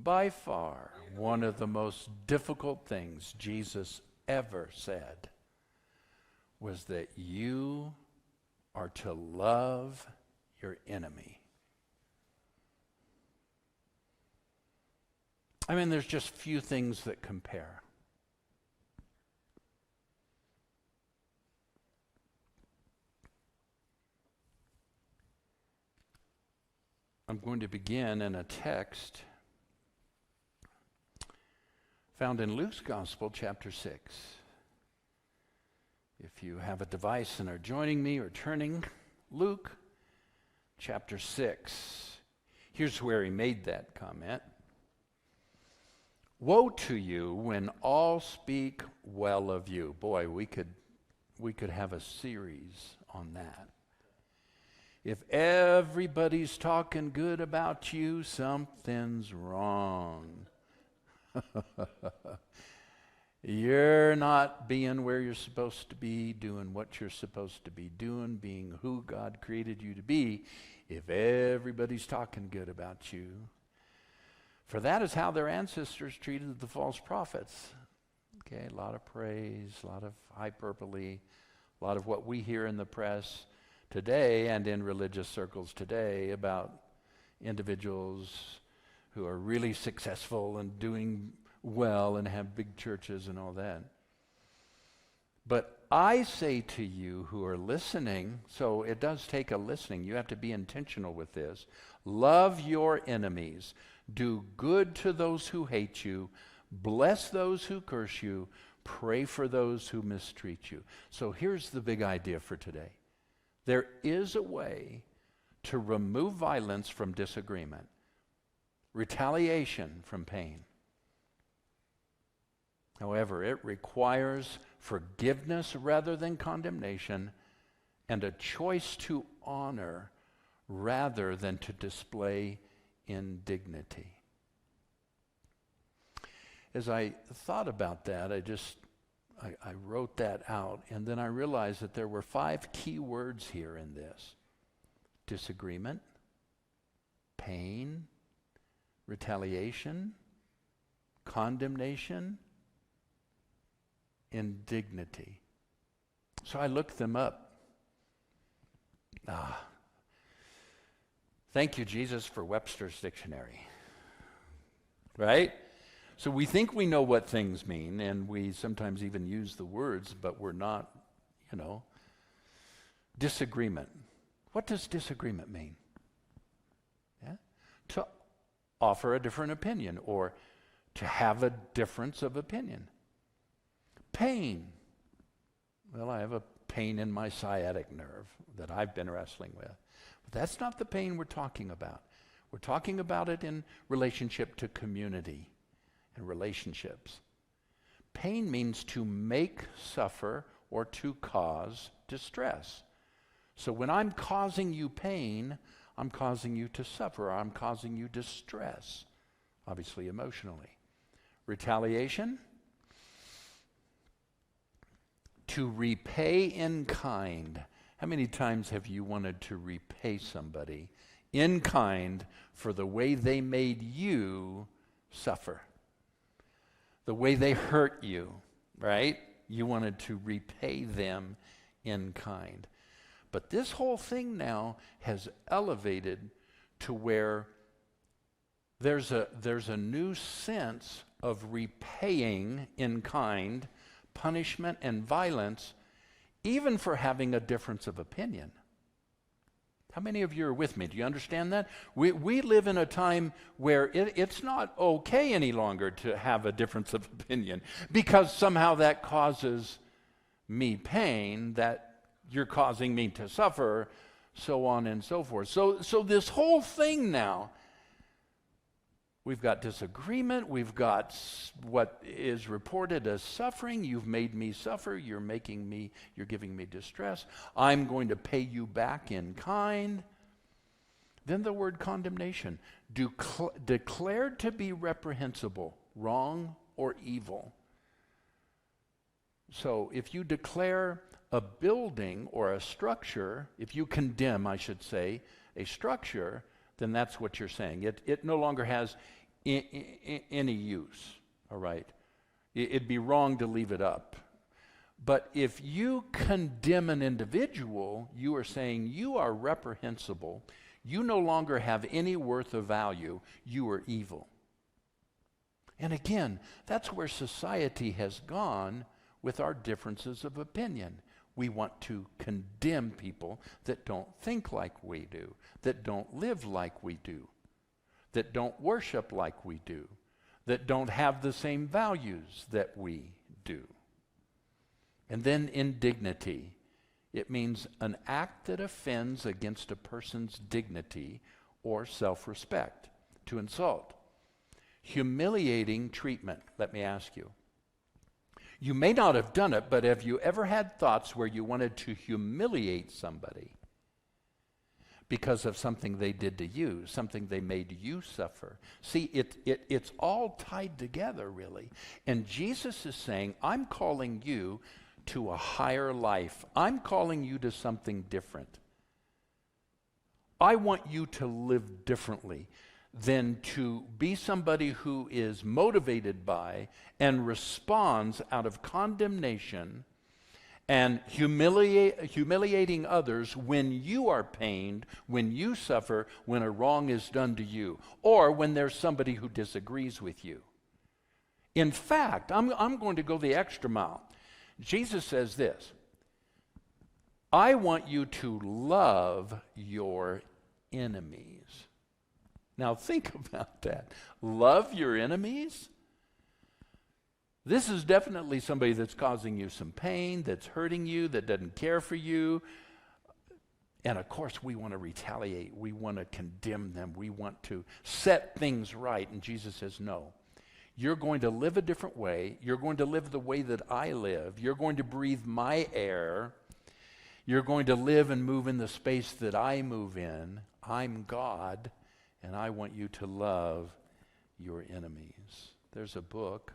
By far, one of the most difficult things Jesus ever said was that you are to love your enemy. I mean, there's just few things that compare. I'm going to begin in a text found in Luke's Gospel, chapter 6. If you have a device and are joining me or turning, Luke, chapter 6. Here's where he made that comment. Woe to you when all speak well of you. Boy, we could have a series on that. If everybody's talking good about you, something's wrong. You're not being where you're supposed to be, doing what you're supposed to be doing, being who God created you to be, if everybody's talking good about you. For that is how their ancestors treated the false prophets. Okay, a lot of praise, a lot of hyperbole, a lot of what we hear in the press today and in religious circles today about individuals who are really successful and doing well and have big churches and all that. But I say to you who are listening, so it does take a listening. You have to be intentional with this. Love your enemies. Do good to those who hate you. Bless those who curse you. Pray for those who mistreat you. So here's the big idea for today. There is a way to remove violence from disagreement, retaliation from pain. However, it requires forgiveness rather than condemnation and a choice to honor rather than to display indignity. As I thought about that, I wrote that out, and then I realized that there were 5 key words here in this. Disagreement, pain, retaliation, condemnation, indignity. So I looked them up. Thank you, Jesus, for Webster's dictionary. Right? So we think we know what things mean, and we sometimes even use the words, but we're not, Disagreement. What does disagreement mean? Yeah? To offer a different opinion or to have a difference of opinion. Pain. Well, I have a pain in my sciatic nerve that I've been wrestling with. But that's not the pain we're talking about. We're talking about it in relationship to community and relationships. Pain means to make suffer or to cause distress. So when I'm causing you pain, I'm causing you to suffer. I'm causing you distress, obviously emotionally. Retaliation, to repay in kind. How many times have you wanted to repay somebody in kind for the way they made you suffer? The way they hurt you, right? You wanted to repay them in kind. But this whole thing now has elevated to where there's a new sense of repaying in kind, punishment and violence, even for having a difference of opinion. How many of you are with me? Do you understand that? We live in a time where it's not okay any longer to have a difference of opinion because somehow that causes me pain, that you're causing me to suffer, so on and so forth. So this whole thing now, we've got disagreement, we've got what is reported as suffering. You've made me suffer, you're giving me distress. I'm going to pay you back in kind. Then the word condemnation, declared to be reprehensible, wrong or evil. So if you declare a building or a structure, if you condemn, I should say, a structure, then that's what you're saying. It no longer has any use, all right? It'd be wrong to leave it up. But if you condemn an individual, you are saying you are reprehensible. You no longer have any worth of value. You are evil. And again, that's where society has gone with our differences of opinion. We want to condemn people that don't think like we do, that don't live like we do, that don't worship like we do, that don't have the same values that we do. And then indignity. It means an act that offends against a person's dignity or self-respect, to insult. Humiliating treatment, let me ask you. You may not have done it, but have you ever had thoughts where you wanted to humiliate somebody because of something they did to you, something they made you suffer? See, it's all tied together, really. And Jesus is saying, I'm calling you to a higher life. I'm calling you to something different. I want you to live differently than to be somebody who is motivated by and responds out of condemnation and humiliating others when you are pained, when you suffer, when a wrong is done to you, or when there's somebody who disagrees with you. In fact, I'm going to go the extra mile. Jesus says this, I want you to love your enemies. Now think about that. Love your enemies? This is definitely somebody that's causing you some pain, that's hurting you, that doesn't care for you. And of course, we want to retaliate. We want to condemn them. We want to set things right. And Jesus says, no. You're going to live a different way. You're going to live the way that I live. You're going to breathe my air. You're going to live and move in the space that I move in. I'm God, and I want you to love your enemies. There's a book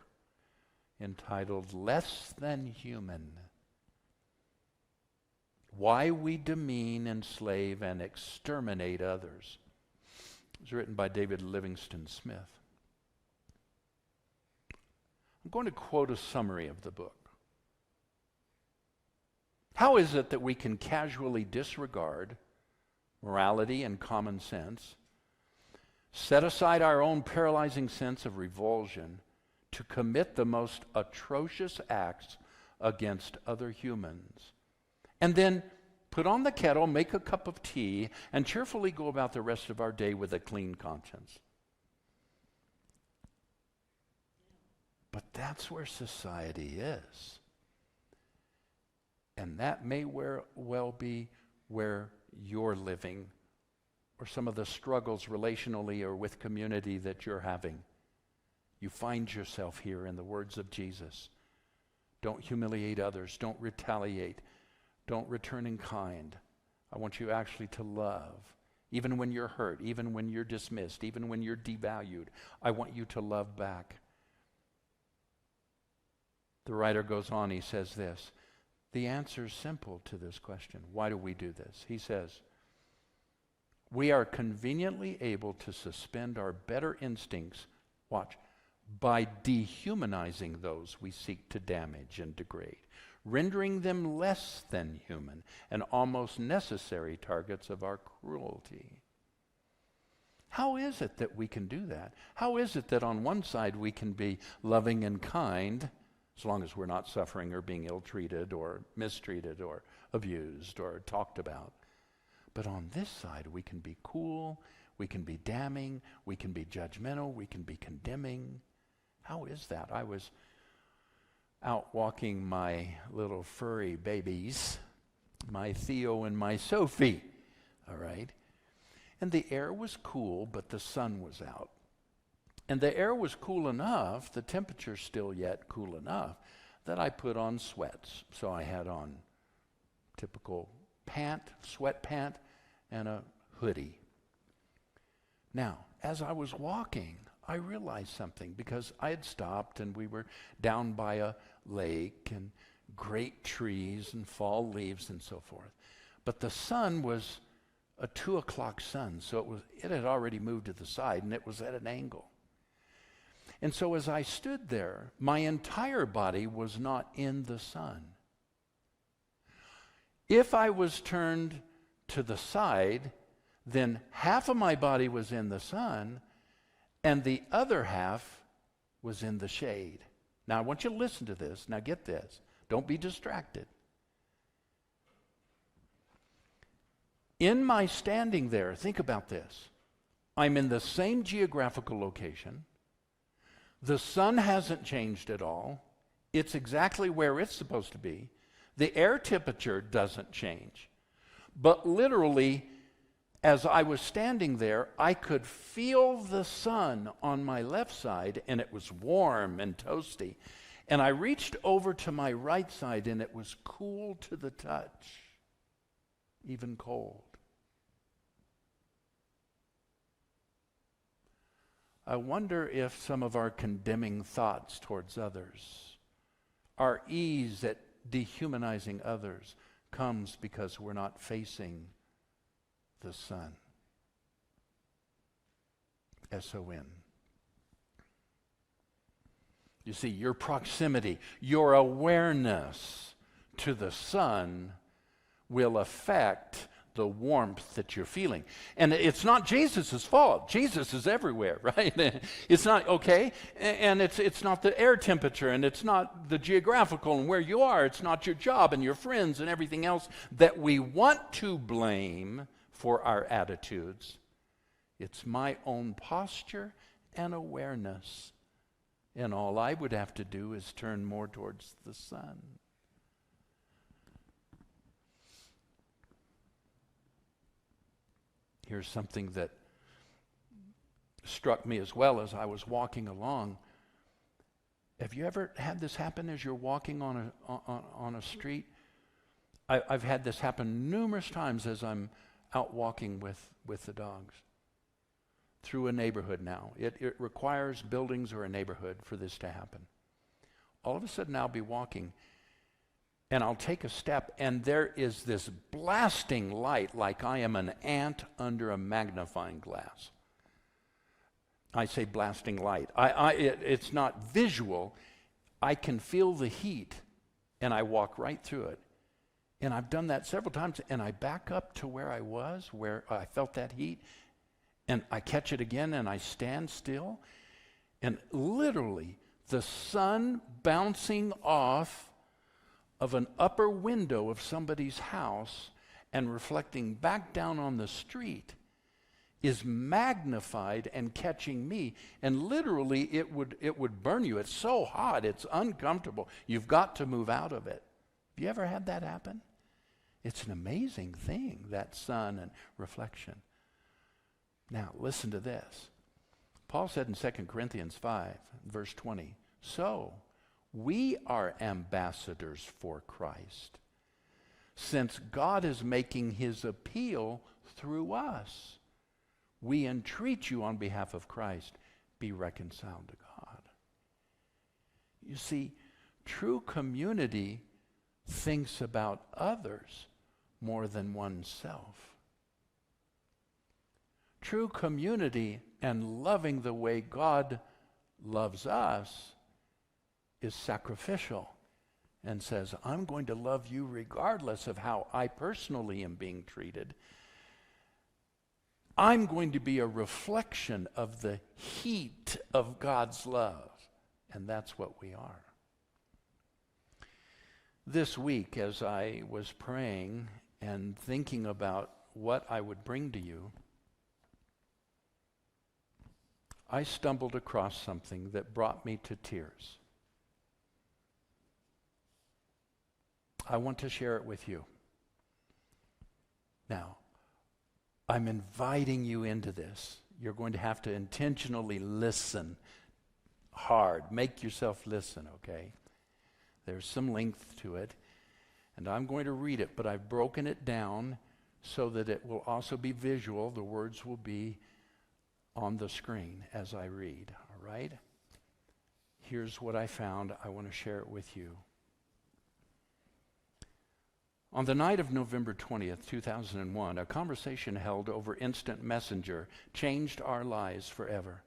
entitled Less Than Human. Why We Demean, Enslave, and Exterminate Others. It was written by David Livingston Smith. I'm going to quote a summary of the book. How is it that we can casually disregard morality and common sense, set aside our own paralyzing sense of revulsion to commit the most atrocious acts against other humans, and then put on the kettle, make a cup of tea, and cheerfully go about the rest of our day with a clean conscience? But that's where society is. And that may well be where you're living, or some of the struggles relationally or with community that you're having. You find yourself here in the words of Jesus. Don't humiliate others. Don't retaliate. Don't return in kind. I want you actually to love. Even when you're hurt, even when you're dismissed, even when you're devalued, I want you to love back. The writer goes on, he says this, the answer is simple to this question. Why do we do this? He says, we are conveniently able to suspend our better instincts, watch, by dehumanizing those we seek to damage and degrade, rendering them less than human and almost necessary targets of our cruelty. How is it that we can do that? How is it that on one side we can be loving and kind, as long as we're not suffering or being ill-treated or mistreated or abused or talked about? But on this side, we can be cool, we can be damning, we can be judgmental, we can be condemning. How is that? I was out walking my little furry babies, my Theo and my Sophie, all right? And the air was cool, but the sun was out. And the air was cool enough, the temperature still yet cool enough, that I put on sweats. So I had on typical sweat pant, and a hoodie. Now, as I was walking, I realized something, because I had stopped and we were down by a lake and great trees and fall leaves and so forth. But the sun was a 2 o'clock sun, so it had already moved to the side and it was at an angle. And so as I stood there, my entire body was not in the sun. If I was turned to the side, then half of my body was in the sun, and the other half was in the shade. Now, I want you to listen to this. Now, get this. Don't be distracted. In my standing there, think about this. I'm in the same geographical location. The sun hasn't changed at all. It's exactly where it's supposed to be. The air temperature doesn't change. But literally, as I was standing there, I could feel the sun on my left side, and it was warm and toasty. And I reached over to my right side, and it was cool to the touch, even cold. I wonder if some of our condemning thoughts towards others, our ease at dehumanizing others, comes because we're not facing the sun. S-O-N. You see, your proximity, your awareness to the sun will affect the warmth that you're feeling. And it's not Jesus' fault. Jesus is everywhere, right? It's not, okay? And it's not the air temperature, and it's not the geographical and where you are. It's not your job and your friends and everything else that we want to blame for our attitudes. It's my own posture and awareness. And all I would have to do is turn more towards the sun. Here's something that struck me as well as I was walking along. Have you ever had this happen as you're walking on a street? I've had this happen numerous times as I'm out walking with the dogs through a neighborhood now. It requires buildings or a neighborhood for this to happen. All of a sudden I'll be walking, and I'll take a step, and there is this blasting light like I am an ant under a magnifying glass. I say blasting light. It's not visual. I can feel the heat, and I walk right through it. And I've done that several times, and I back up to where I was, where I felt that heat, and I catch it again, and I stand still, and literally the sun bouncing off of an upper window of somebody's house and reflecting back down on the street is magnified and catching me, and literally it would burn you. It's so hot, it's uncomfortable. You've got to move out of it. Have you ever had that happen? It's an amazing thing, that sun and reflection. Now, listen to this. Paul said in 2 Corinthians 5, verse 20, so we are ambassadors for Christ, since God is making his appeal through us. We entreat you on behalf of Christ, be reconciled to God. You see, true community thinks about others more than oneself. True community and loving the way God loves us is sacrificial and says, I'm going to love you regardless of how I personally am being treated. I'm going to be a reflection of the heat of God's love, and that's what we are. This week, as I was praying and thinking about what I would bring to you, I stumbled across something that brought me to tears. I want to share it with you. Now, I'm inviting you into this. You're going to have to intentionally listen hard. Make yourself listen, okay? There's some length to it, and I'm going to read it, but I've broken it down so that it will also be visual. The words will be on the screen as I read, all right? Here's what I found. I want to share it with you. On the night of November 20th, 2001, a conversation held over instant messenger changed our lives forever.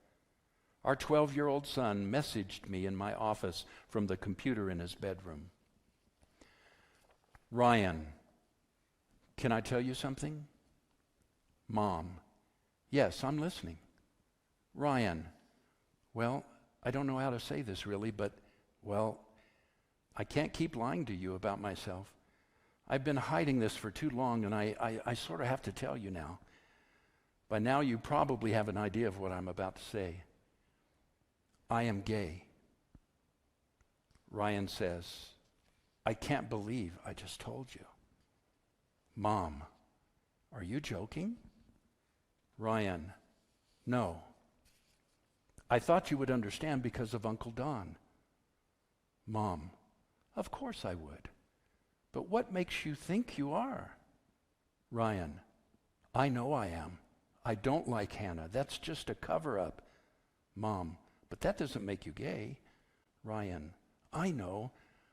Our 12-year-old son messaged me in my office from the computer in his bedroom. Ryan, can I tell you something? Mom, yes, I'm listening. Ryan, well, I don't know how to say this really, but, well, I can't keep lying to you about myself. I've been hiding this for too long, and I sort of have to tell you now. By now, you probably have an idea of what I'm about to say. I am gay. Ryan says, I can't believe I just told you. Mom, are you joking? Ryan, no. I thought you would understand because of Uncle Don. Mom, of course I would. But what makes you think you are? Ryan, I know I am. I don't like Hannah. That's just a cover-up. Mom, but that doesn't make you gay. Ryan, I know,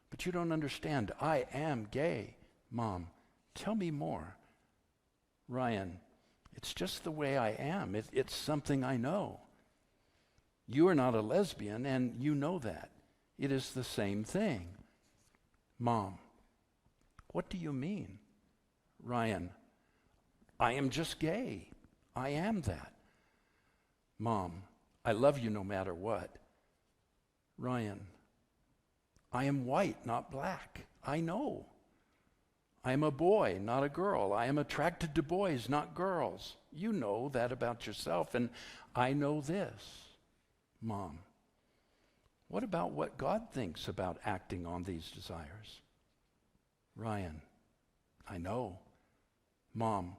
but you don't understand. I am gay. Mom, tell me more. Ryan, it's just the way I am. It's something I know. You are not a lesbian, and you know that. It is the same thing. Mom, what do you mean? Ryan, I am just gay. I am that. Mom, I love you no matter what. Ryan, I am white, not black. I know. I am a boy, not a girl. I am attracted to boys, not girls. You know that about yourself, and I know this. Mom, what about what God thinks about acting on these desires? Ryan, I know. Mom,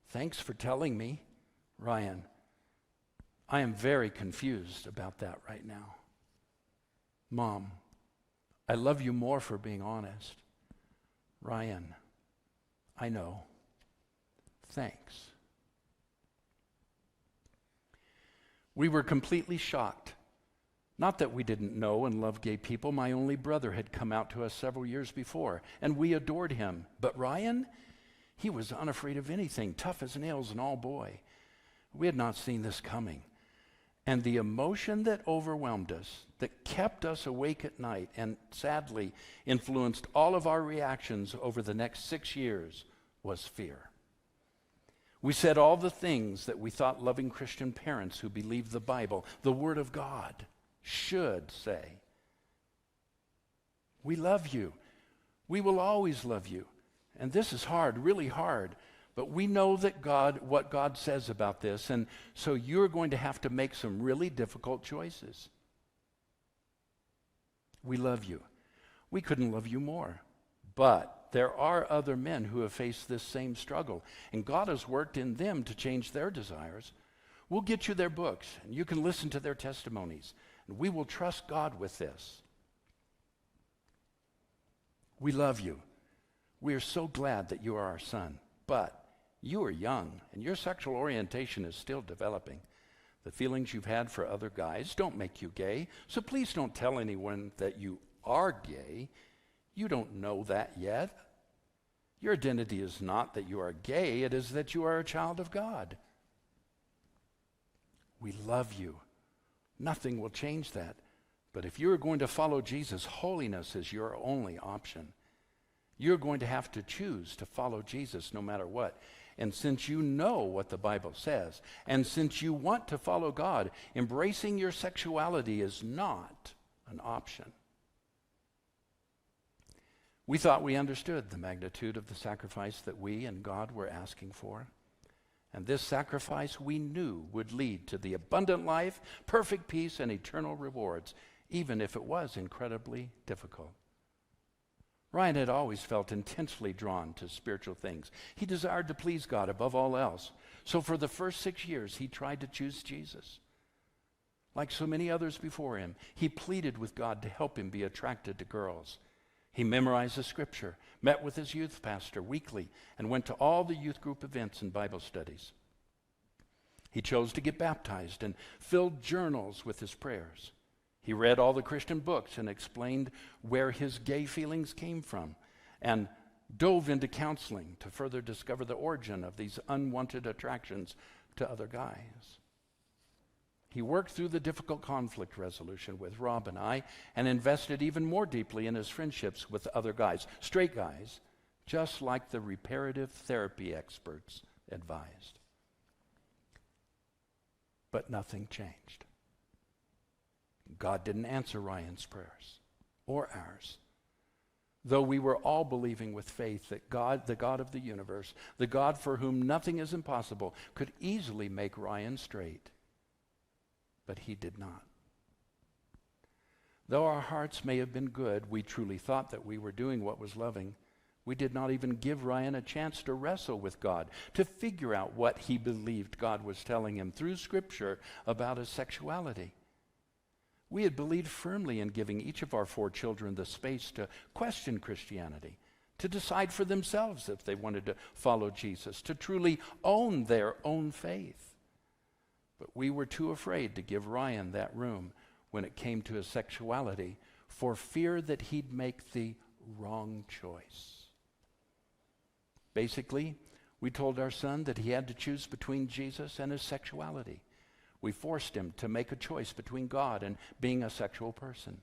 thanks for telling me. Ryan, I am very confused about that right now. Mom, I love you more for being honest. Ryan, I know. Thanks. We were completely shocked. Not that we didn't know and love gay people. My only brother had come out to us several years before, and we adored him. But Ryan, he was unafraid of anything, tough as nails, and all boy. We had not seen this coming. And the emotion that overwhelmed us, that kept us awake at night, and sadly influenced all of our reactions over the next 6 years, was fear. We said all the things that we thought loving Christian parents who believed the Bible, the Word of God, should say. We love you. We will always love you. And this is hard, really hard. But we know that what God says about this, and so you're going to have to make some really difficult choices. We love you. We couldn't love you more. But there are other men who have faced this same struggle, and God has worked in them to change their desires. We'll get you their books, and you can listen to their testimonies, and we will trust God with this. We love you. We are so glad that you are our son, but you are young, and your sexual orientation is still developing. The feelings you've had for other guys don't make you gay, so please don't tell anyone that you are gay. You don't know that yet. Your identity is not that you are gay, it is that you are a child of God. We love you. Nothing will change that. But if you're going to follow Jesus, holiness is your only option. You're going to have to choose to follow Jesus no matter what. And since you know what the Bible says, and since you want to follow God, embracing your sexuality is not an option. We thought we understood the magnitude of the sacrifice that we and God were asking for. And this sacrifice we knew would lead to the abundant life, perfect peace, and eternal rewards, even if it was incredibly difficult. Ryan had always felt intensely drawn to spiritual things. He desired to please God above all else. So for the first 6 years, he tried to choose Jesus. Like so many others before him, he pleaded with God to help him be attracted to girls. He memorized the scripture, met with his youth pastor weekly, and went to all the youth group events and Bible studies. He chose to get baptized and filled journals with his prayers. He read all the Christian books and explained where his gay feelings came from, and dove into counseling to further discover the origin of these unwanted attractions to other guys. He worked through the difficult conflict resolution with Rob and I and invested even more deeply in his friendships with other guys, straight guys, just like the reparative therapy experts advised. But nothing changed. God didn't answer Ryan's prayers or ours. Though we were all believing with faith that God, the God of the universe, the God for whom nothing is impossible, could easily make Ryan straight. But he did not. Though our hearts may have been good, we truly thought that we were doing what was loving. We did not even give Ryan a chance to wrestle with God, to figure out what he believed God was telling him through Scripture about his sexuality. We had believed firmly in giving each of our 4 children the space to question Christianity, to decide for themselves if they wanted to follow Jesus, to truly own their own faith. But we were too afraid to give Ryan that room when it came to his sexuality, for fear that he'd make the wrong choice. Basically, we told our son that he had to choose between Jesus and his sexuality. We forced him to make a choice between God and being a sexual person.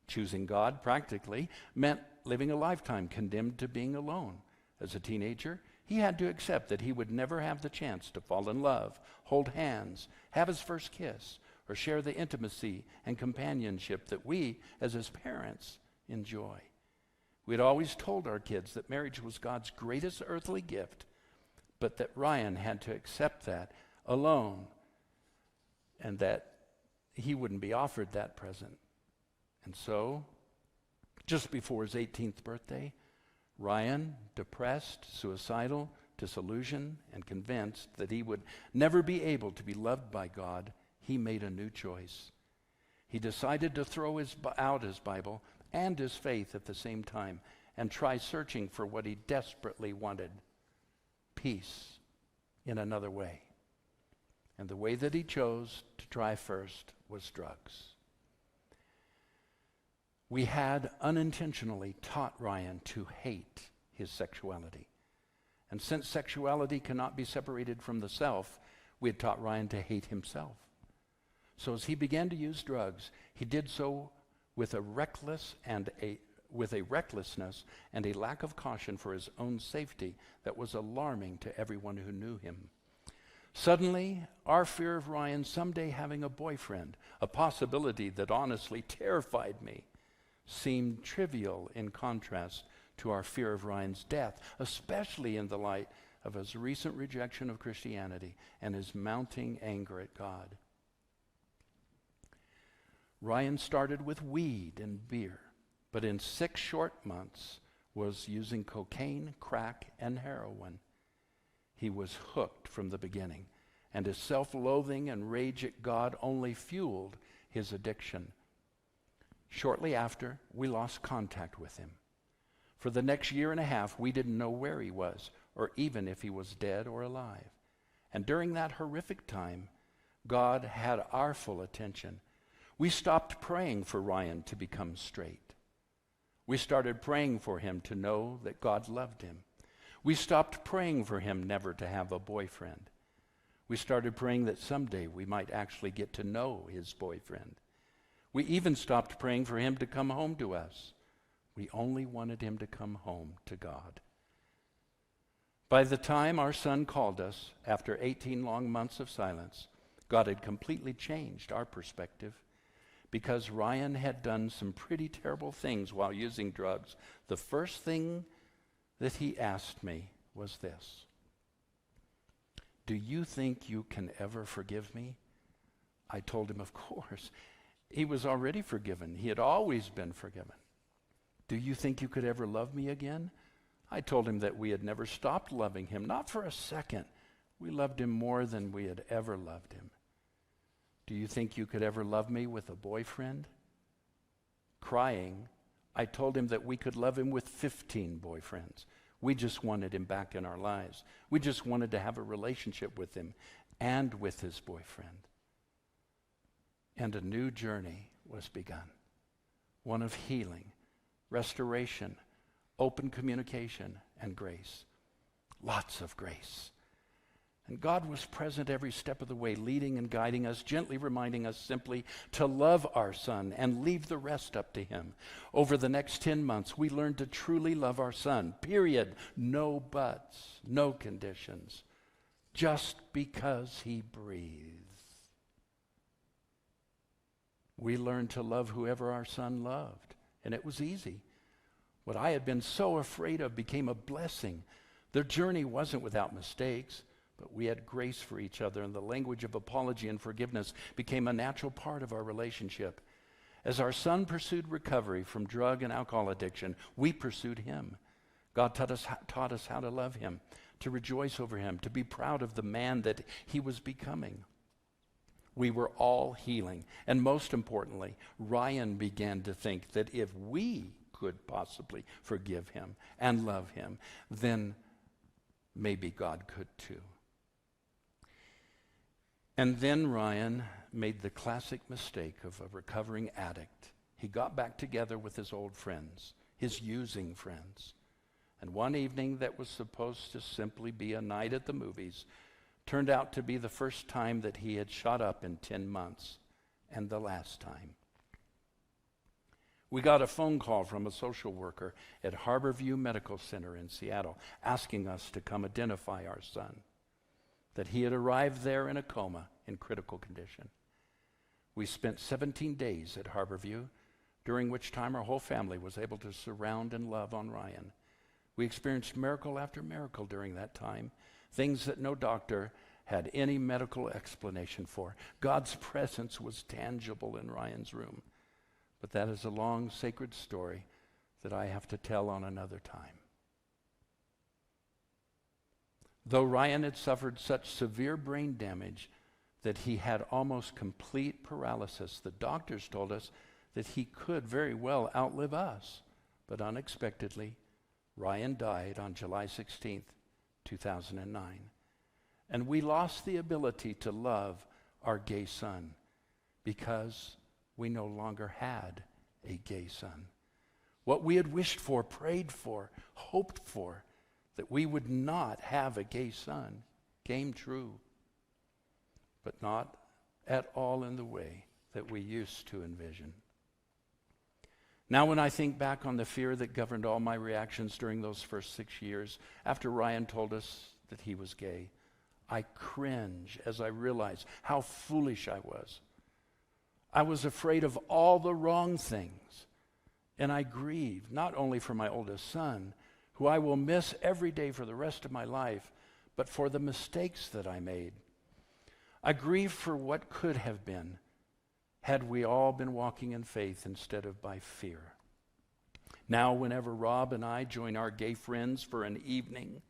Choosing God, practically, meant living a lifetime condemned to being alone. As a teenager, he had to accept that he would never have the chance to fall in love, hold hands, have his first kiss, or share the intimacy and companionship that we, as his parents, enjoy. We had always told our kids that marriage was God's greatest earthly gift, but that Ryan had to accept that alone, and that he wouldn't be offered that present. And so, just before his 18th birthday, Ryan, depressed, suicidal, disillusioned, and convinced that he would never be able to be loved by God, he made a new choice. He decided to throw out his Bible and his faith at the same time and try searching for what he desperately wanted, peace in another way. And the way that he chose to try first was drugs. We had unintentionally taught Ryan to hate his sexuality. And since sexuality cannot be separated from the self, we had taught Ryan to hate himself. So as he began to use drugs, he did so with a recklessness and a lack of caution for his own safety that was alarming to everyone who knew him. Suddenly, our fear of Ryan someday having a boyfriend, a possibility that honestly terrified me, seemed trivial in contrast to our fear of Ryan's death, especially in the light of his recent rejection of Christianity and his mounting anger at God. Ryan started with weed and beer, but in 6 short months was using cocaine, crack, and heroin. He was hooked from the beginning, and his self-loathing and rage at God only fueled his addiction. Shortly after, we lost contact with him. For the next 1.5 years, we didn't know where he was, or even if he was dead or alive. And during that horrific time, God had our full attention. We stopped praying for Ryan to become straight. We started praying for him to know that God loved him. We stopped praying for him never to have a boyfriend. We started praying that someday we might actually get to know his boyfriend. We even stopped praying for him to come home to us. We only wanted him to come home to God. By the time our son called us, after 18 long months of silence, God had completely changed our perspective. Because Ryan had done some pretty terrible things while using drugs, the first thing that he asked me was this: "Do you think you can ever forgive me?" I told him, of course. He was already forgiven. He had always been forgiven. "Do you think you could ever love me again?" I told him that we had never stopped loving him, not for a second. We loved him more than we had ever loved him. "Do you think you could ever love me with a boyfriend?" Crying, I told him that we could love him with 15 boyfriends. We just wanted him back in our lives. We just wanted to have a relationship with him and with his boyfriend. And a new journey was begun, one of healing, restoration, open communication, and grace. Lots of grace. And God was present every step of the way, leading and guiding us, gently reminding us simply to love our son and leave the rest up to him. Over the next 10 months, we learned to truly love our son, period. No buts, no conditions, just because he breathes. We learned to love whoever our son loved, and it was easy. What I had been so afraid of became a blessing. The journey wasn't without mistakes, but we had grace for each other, and the language of apology and forgiveness became a natural part of our relationship. As our son pursued recovery from drug and alcohol addiction, we pursued him. God taught us how to love him, to rejoice over him, to be proud of the man that he was becoming. We were all healing, and most importantly, Ryan began to think that if we could possibly forgive him and love him, then maybe God could too. And then Ryan made the classic mistake of a recovering addict. He got back together with his old friends, his using friends. And one evening that was supposed to simply be a night at the movies turned out to be the first time that he had shot up in 10 months, and the last time. We got a phone call from a social worker at Harborview Medical Center in Seattle asking us to come identify our son, that he had arrived there in a coma in critical condition. We spent 17 days at Harborview, during which time our whole family was able to surround and love on Ryan. We experienced miracle after miracle during that time, things that no doctor had any medical explanation for. God's presence was tangible in Ryan's room. But that is a long, sacred story that I have to tell on another time. Though Ryan had suffered such severe brain damage that he had almost complete paralysis, the doctors told us that he could very well outlive us. But unexpectedly, Ryan died on July 16th, 2009. And we lost the ability to love our gay son because we no longer had a gay son. What we had wished for, prayed for, hoped for, that we would not have a gay son, came true, but not at all in the way that we used to envision. Now, when I think back on the fear that governed all my reactions during those first 6 years, after Ryan told us that he was gay, I cringe as I realize how foolish I was. I was afraid of all the wrong things, and I grieve not only for my oldest son, who I will miss every day for the rest of my life, but for the mistakes that I made. I grieve for what could have been had we all been walking in faith instead of by fear. Now, whenever Rob and I join our gay friends for an evening,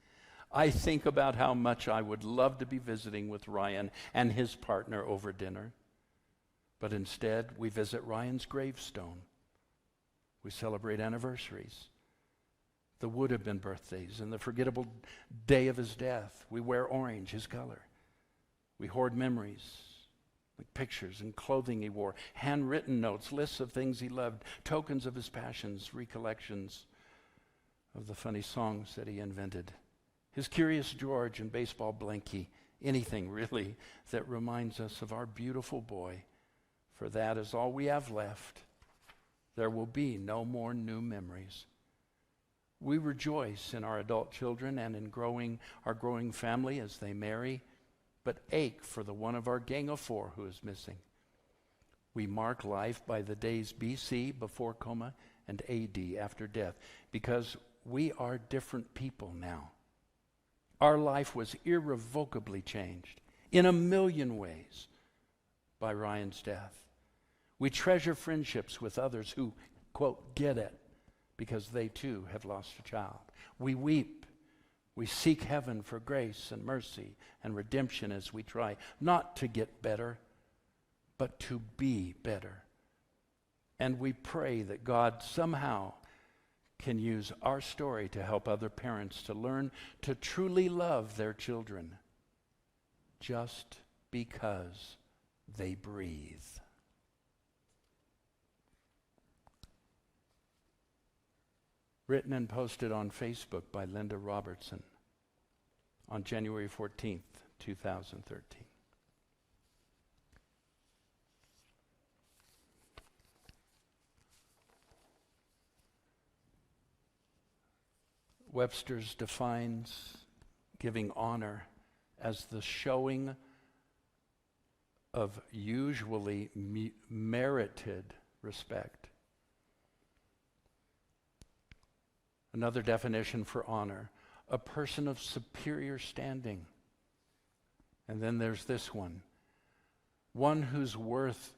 I think about how much I would love to be visiting with Ryan and his partner over dinner. But instead, we visit Ryan's gravestone. We celebrate anniversaries, the would-have-been birthdays, and the forgettable day of his death. We wear orange, his color. We hoard memories, like pictures and clothing he wore, handwritten notes, lists of things he loved, tokens of his passions, recollections of the funny songs that he invented. His Curious George and baseball blankie, anything really that reminds us of our beautiful boy. For that is all we have left. There will be no more new memories. We rejoice in our adult children and in our growing family as they marry, but ache for the one of our gang of four who is missing. We mark life by the days BC, before coma, and AD, after death, because we are different people now. Our life was irrevocably changed in a million ways by Ryan's death. We treasure friendships with others who, quote, get it, because they too have lost a child. We weep. We seek heaven for grace and mercy and redemption as we try not to get better, but to be better. And we pray that God somehow can use our story to help other parents to learn to truly love their children just because they breathe. Written and posted on Facebook by Linda Robertson on January 14th, 2013. Webster's defines giving honor as the showing of usually merited respect. Another definition for honor, a person of superior standing. And then there's this one whose worth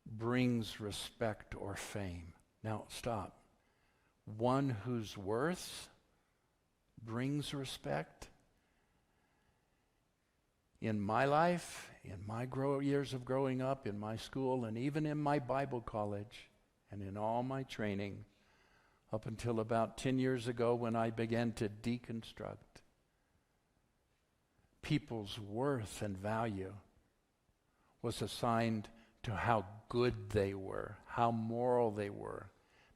brings respect or fame. Now, stop. One whose worth brings respect? In my life, in my years of growing up, in my school, and even in my Bible college, and in all my training, up until about 10 years ago when I began to deconstruct, people's worth and value was assigned to how good they were, how moral they were.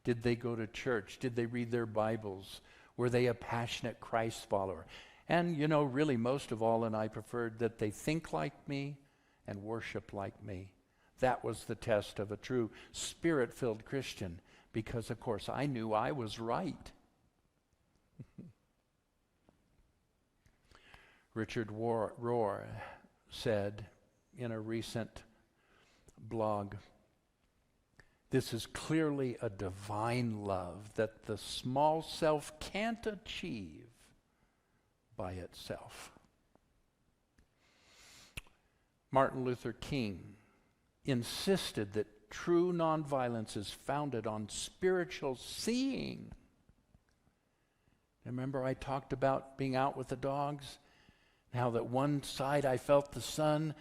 Did they go to church? Did they read their Bibles? Were they a passionate Christ follower? And, really most of all, and I preferred that they think like me and worship like me. That was the test of a true Spirit-filled Christian, because, of course, I knew I was right. Richard Rohr said in a recent blog, "This is clearly a divine love that the small self can't achieve by itself." Martin Luther King insisted that true nonviolence is founded on spiritual seeing. Remember I talked about being out with the dogs? How that one side I felt the sun,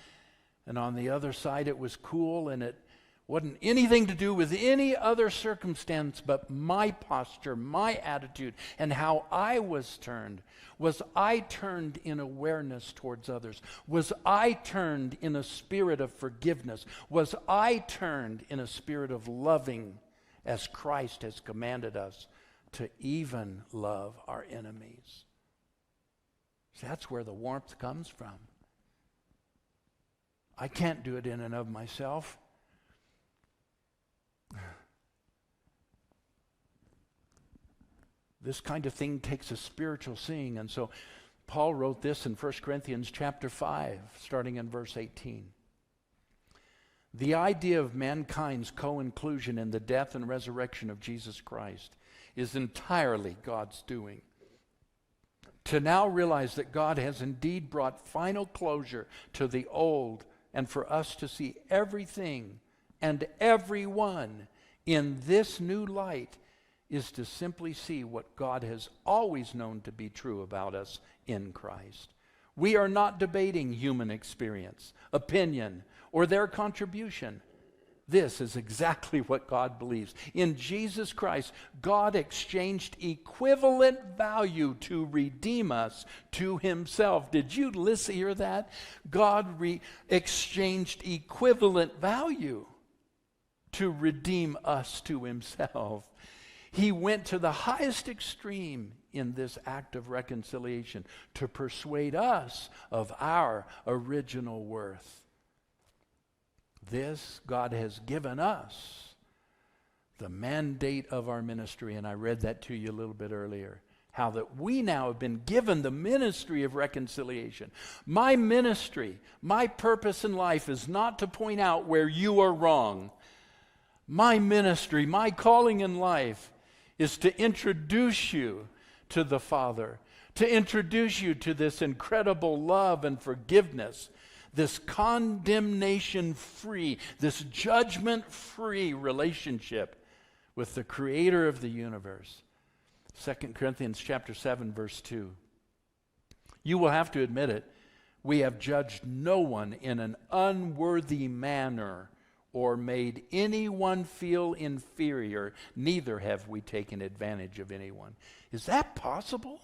and on the other side it was cool, and it wasn't anything to do with any other circumstance but my posture, my attitude, and how I was turned. Was I turned in awareness towards others? Was I turned in a spirit of forgiveness? Was I turned in a spirit of loving as Christ has commanded us to even love our enemies? See, that's where the warmth comes from. I can't do it in and of myself. This kind of thing takes a spiritual seeing. And so Paul wrote this in 1 Corinthians chapter 5, starting in verse 18. The idea of mankind's co-inclusion in the death and resurrection of Jesus Christ is entirely God's doing. To now realize that God has indeed brought final closure to the old, and for us to see everything and everyone in this new light, is to simply see what God has always known to be true about us in Christ. We are not debating human experience, opinion, or their contribution. This is exactly what God believes. In Jesus Christ, God exchanged equivalent value to redeem us to himself. Did you hear that? God exchanged equivalent value to redeem us to himself. He went to the highest extreme in this act of reconciliation to persuade us of our original worth. This God has given us the mandate of our ministry, and I read that to you a little bit earlier, how that we now have been given the ministry of reconciliation. My ministry, my purpose in life is not to point out where you are wrong. My ministry, my calling in life is to introduce you to the Father, to introduce you to this incredible love and forgiveness, this condemnation-free, this judgment-free relationship with the Creator of the universe. 2 Corinthians chapter 7, verse 2. You will have to admit it. We have judged no one in an unworthy manner or made anyone feel inferior. Neither have we taken advantage of anyone. Is that possible?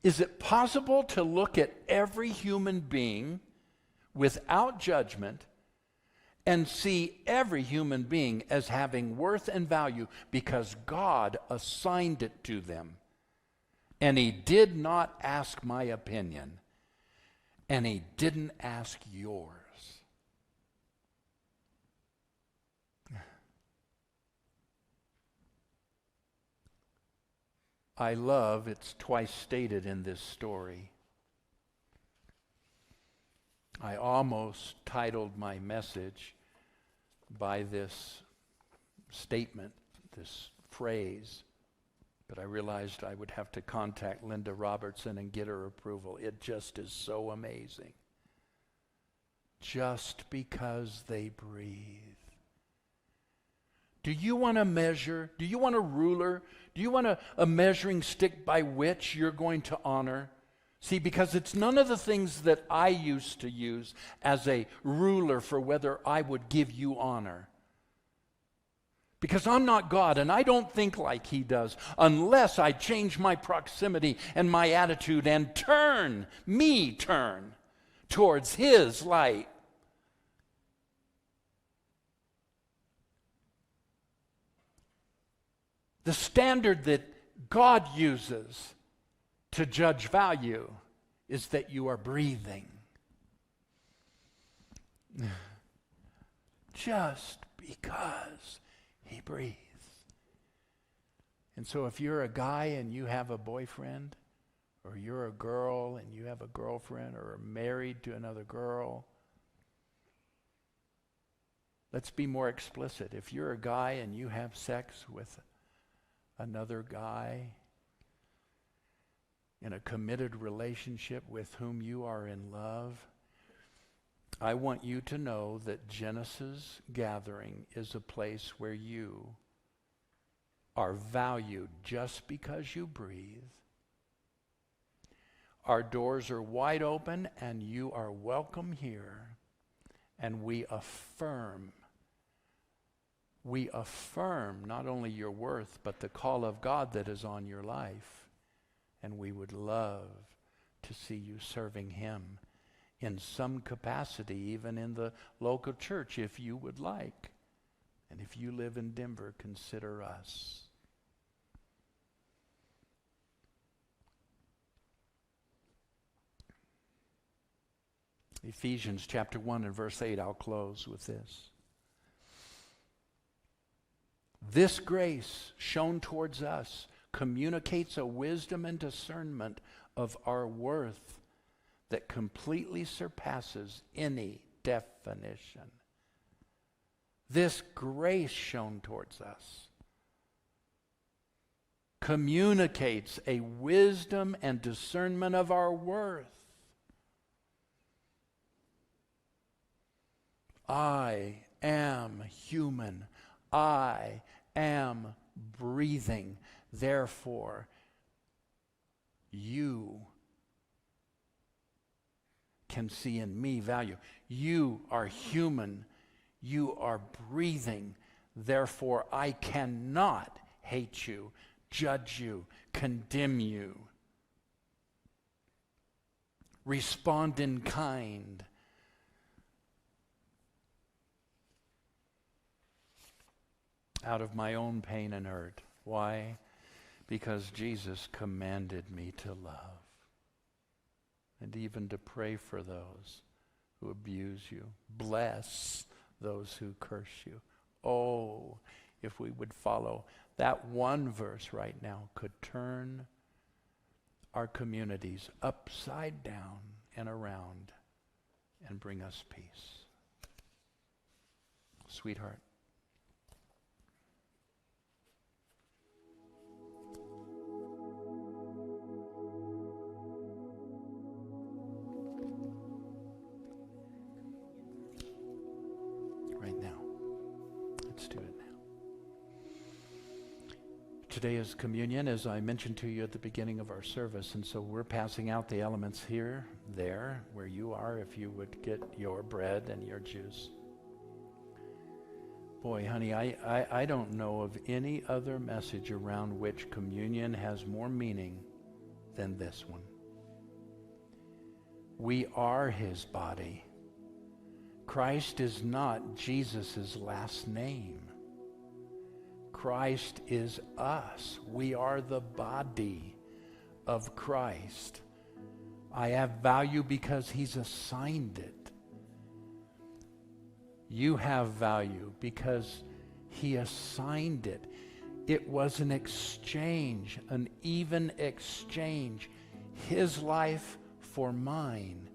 Is it possible to look at every human being without judgment and see every human being as having worth and value because God assigned it to them? And he did not ask my opinion. and he didn't ask yours. I love, it's twice stated in this story. I almost titled my message by this statement, this phrase, but I realized I would have to contact Linda Robertson and get her approval. It just is so amazing. Just because they breathe. Do you want a measure? Do you want a ruler? Do you want a measuring stick by which you're going to honor? See, because it's none of the things that I used to use as a ruler for whether I would give you honor. Because I'm not God, and I don't think like he does unless I change my proximity and my attitude and turn towards his light. The standard that God uses to judge value is that you are breathing. Just because he breathes. And so if you're a guy and you have a boyfriend, or you're a girl and you have a girlfriend, or are married to another girl, let's be more explicit. If you're a guy and you have sex with another guy in a committed relationship with whom you are in love, I want you to know that Genesis Gathering is a place where you are valued just because you breathe. Our doors are wide open and you are welcome here, and we affirm not only your worth, but the call of God that is on your life. And we would love to see you serving him in some capacity, even in the local church, if you would like. And if you live in Denver, consider us. Ephesians chapter 1 and verse 8, I'll close with this. This grace shown towards us communicates a wisdom and discernment of our worth that completely surpasses any definition. This grace shown towards us communicates a wisdom and discernment of our worth. I am human. I am breathing. Therefore, you can see in me value. You are human. You are breathing. Therefore, I cannot hate you, judge you, condemn you. Respond in kind. Out of my own pain and hurt. Why? Because Jesus commanded me to love and even to pray for those who abuse you. Bless those who curse you. Oh, if we would follow that one verse right now, could turn our communities upside down and around and bring us peace. Sweetheart. Today is communion, as I mentioned to you at the beginning of our service, and so we're passing out the elements here, there, where you are, if you would get your bread and your juice. Boy, honey, I don't know of any other message around which communion has more meaning than this one. We are his body. Christ is not Jesus' last name. Christ is us. We are the body of Christ. I have value because he's assigned it. You have value because he assigned it. It was an exchange, an even exchange. His life for mine,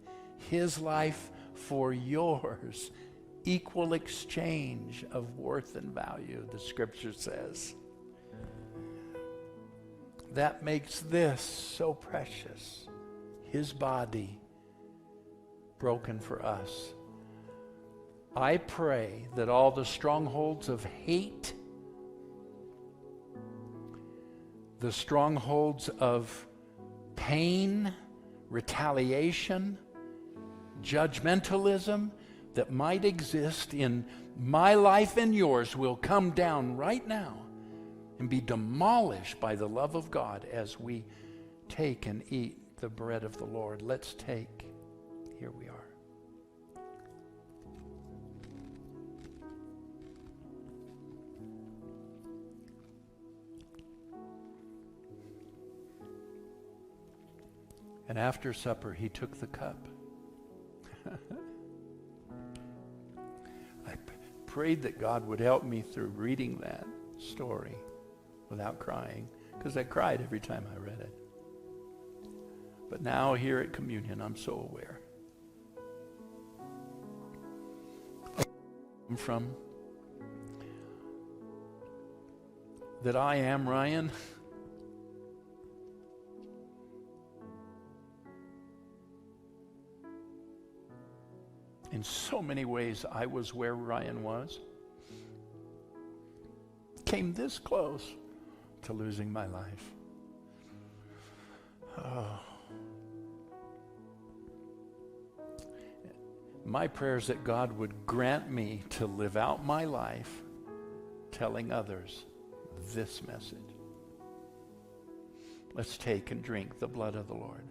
his life for yours. Equal exchange of worth and value, the scripture says. That makes this so precious. His body broken for us. I pray that all the strongholds of hate, the strongholds of pain, retaliation, judgmentalism that might exist in my life and yours will come down right now and be demolished by the love of God as we take and eat the bread of the Lord. Let's take. Here we are. And after supper, he took the cup. I prayed that God would help me through reading that story without crying, because I cried every time I read it. But now here at communion, I'm so aware. From that I am Ryan. In so many ways, I was where Ryan was. Came this close to losing my life. Oh. My prayer is that God would grant me to live out my life telling others this message. Let's take and drink the blood of the Lord.